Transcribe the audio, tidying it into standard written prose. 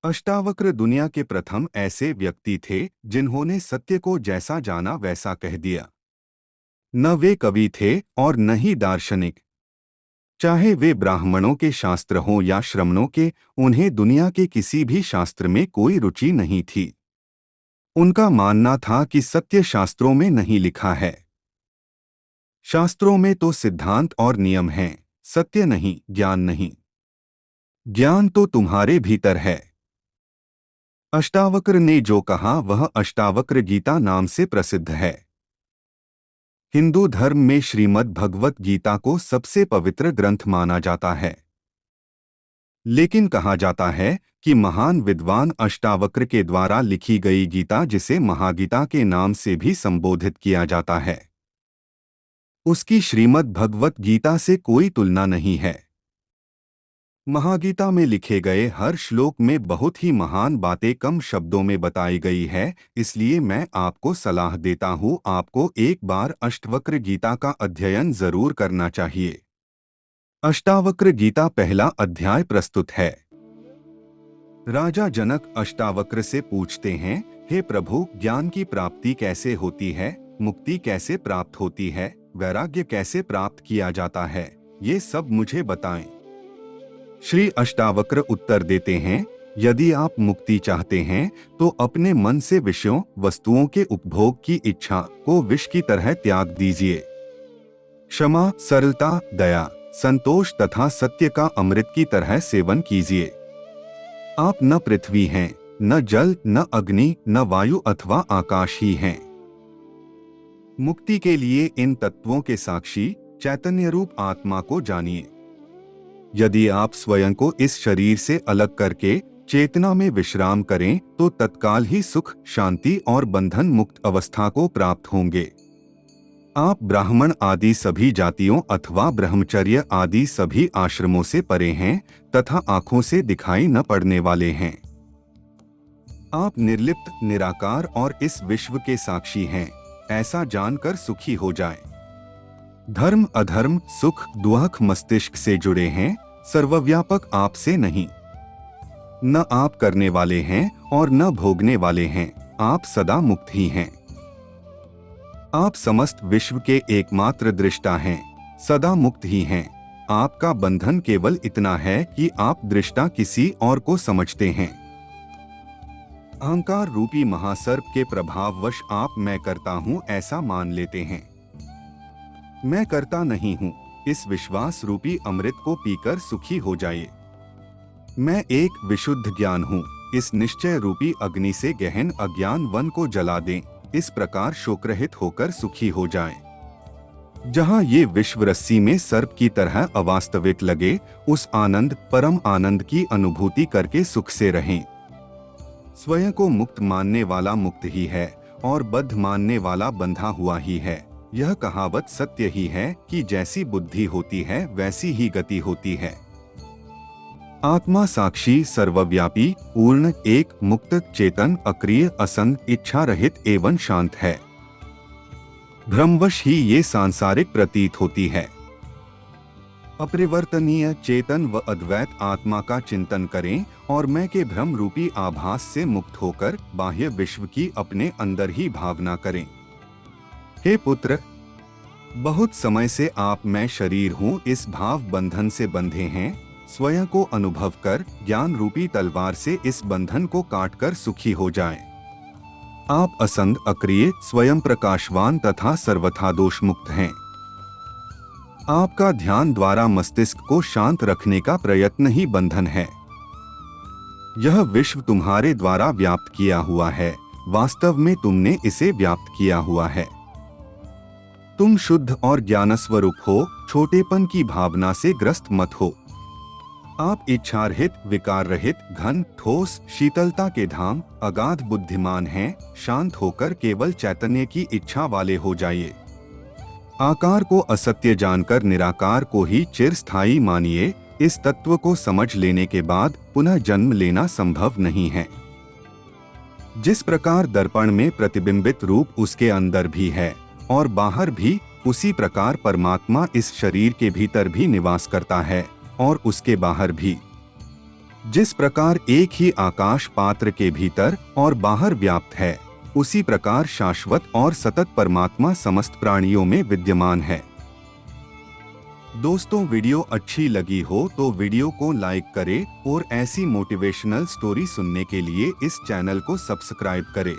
अष्टावक्र दुनिया के प्रथम ऐसे व्यक्ति थे जिन्होंने सत्य को जैसा जाना वैसा कह दिया। न वे कवि थे और न ही दार्शनिक। चाहे वे ब्राह्मणों के शास्त्र हों या श्रमणों के, उन्हें दुनिया के किसी भी शास्त्र में कोई रुचि नहीं थी। उनका मानना था कि सत्य शास्त्रों में नहीं लिखा है। शास्त्रों में तो सिद्धांत और नियम हैं, सत्य नहीं, ज्ञान नहीं। ज्ञान तो तुम्हारे भीतर है। अष्टावक्र ने जो कहा वह अष्टावक्र गीता नाम से प्रसिद्ध है। हिंदू धर्म में श्रीमद् भगवत गीता को सबसे पवित्र ग्रंथ माना जाता है। लेकिन कहा जाता है कि महान विद्वान अष्टावक्र के द्वारा लिखी गई गीता, जिसे महागीता के नाम से भी संबोधित किया जाता है, उसकी श्रीमद् भगवत गीता से कोई तुलना नहीं है। महागीता में लिखे गए हर श्लोक में बहुत ही महान बातें कम शब्दों में बताई गई है, इसलिए मैं आपको सलाह देता हूँ, आपको एक बार अष्टावक्र गीता का अध्ययन जरूर करना चाहिए। अष्टावक्र गीता पहला अध्याय प्रस्तुत है। राजा जनक अष्टावक्र से पूछते हैं, हे प्रभु, ज्ञान की प्राप्ति कैसे होती है, मुक्ति कैसे प्राप्त होती है, वैराग्य कैसे प्राप्त किया जाता है, ये सब मुझे बताएं। श्री अष्टावक्र उत्तर देते हैं, यदि आप मुक्ति चाहते हैं तो अपने मन से विषयों, वस्तुओं के उपभोग की इच्छा को विष की तरह त्याग दीजिए। क्षमा, सरलता, दया, संतोष तथा सत्य का अमृत की तरह सेवन कीजिए। आप न पृथ्वी हैं, न जल, न अग्नि, न वायु अथवा आकाश ही हैं। मुक्ति के लिए इन तत्वों के साक्षी चैतन्य रूप आत्मा को जानिए। यदि आप स्वयं को इस शरीर से अलग करके चेतना में विश्राम करें तो तत्काल ही सुख, शांति और बंधन मुक्त अवस्था को प्राप्त होंगे। आप ब्राह्मण आदि सभी जातियों अथवा ब्रह्मचर्य आदि सभी आश्रमों से परे हैं तथा आंखों से दिखाई न पड़ने वाले हैं। आप निर्लिप्त, निराकार और इस विश्व के साक्षी हैं, ऐसा जानकर सुखी हो जाएं। धर्म, अधर्म, सुख, दुख मस्तिष्क से जुड़े हैं, सर्वव्यापक आपसे नहीं। न आप करने वाले हैं और न भोगने वाले हैं, आप सदा मुक्त ही हैं। आप समस्त विश्व के एकमात्र दृष्टा हैं, सदा मुक्त ही हैं। आपका बंधन केवल इतना है कि आप दृष्टा किसी और को समझते हैं। अहंकार रूपी महासर्प के प्रभाववश आप मैं करता हूं ऐसा मान लेते हैं। मैं करता नहीं हूँ, इस विश्वास रूपी अमृत को पीकर सुखी हो जाइए। मैं एक विशुद्ध ज्ञान हूँ, इस निश्चय रूपी अग्नि से गहन अज्ञान वन को जला दें, इस प्रकार शोकरहित होकर सुखी हो जाएं। जहाँ ये विश्व रस्सी में सर्प की तरह अवास्तविक लगे, उस आनंद, परम आनंद की अनुभूति करके सुख से रहें। स्वयं को मुक्त मानने वाला मुक्त ही है और बद्ध मानने वाला बंधा हुआ ही है। यह कहावत सत्य ही है कि जैसी बुद्धि होती है वैसी ही गति होती है। आत्मा साक्षी, सर्वव्यापी, पूर्ण, एक, मुक्त, चेतन, अक्रिय, असंग, इच्छा रहित एवं शांत है। भ्रमवश ही ये सांसारिक प्रतीत होती है। अपरिवर्तनीय, चेतन व अद्वैत आत्मा का चिंतन करें और मैं के भ्रम रूपी आभास से मुक्त होकर बाह्य विश्व की अपने अंदर ही भावना करें। हे पुत्र, बहुत समय से आप मैं शरीर हूँ इस भाव बंधन से बंधे हैं। स्वयं को अनुभव कर ज्ञान रूपी तलवार से इस बंधन को काटकर सुखी हो जाएं। आप असंग, अक्रिय, स्वयं प्रकाशवान तथा सर्वथा दोष मुक्त हैं। आपका ध्यान द्वारा मस्तिष्क को शांत रखने का प्रयत्न ही बंधन है। यह विश्व तुम्हारे द्वारा व्याप्त किया हुआ है, वास्तव में तुमने इसे व्याप्त किया हुआ है। तुम शुद्ध और ज्ञानस्वरूप हो, छोटेपन की भावना से ग्रस्त मत हो। आप इच्छा रहित, विकार रहित, घन, ठोस, शीतलता के धाम, अगाध बुद्धिमान हैं। शांत होकर केवल चैतन्य की इच्छा वाले हो जाइए। आकार को असत्य जानकर निराकार को ही चिरस्थायी मानिए। इस तत्व को समझ लेने के बाद पुनः जन्म लेना संभव नहीं है। जिस प्रकार दर्पण में प्रतिबिंबित रूप उसके अंदर भी है और बाहर भी, उसी प्रकार परमात्मा इस शरीर के भीतर भी निवास करता है और उसके बाहर भी। जिस प्रकार एक ही आकाश पात्र के भीतर और बाहर व्याप्त है, उसी प्रकार शाश्वत और सतत परमात्मा समस्त प्राणियों में विद्यमान है। दोस्तों, वीडियो अच्छी लगी हो तो वीडियो को लाइक करें और ऐसी मोटिवेशनल स्टोरी सुनने के लिए इस चैनल को सब्सक्राइब करें।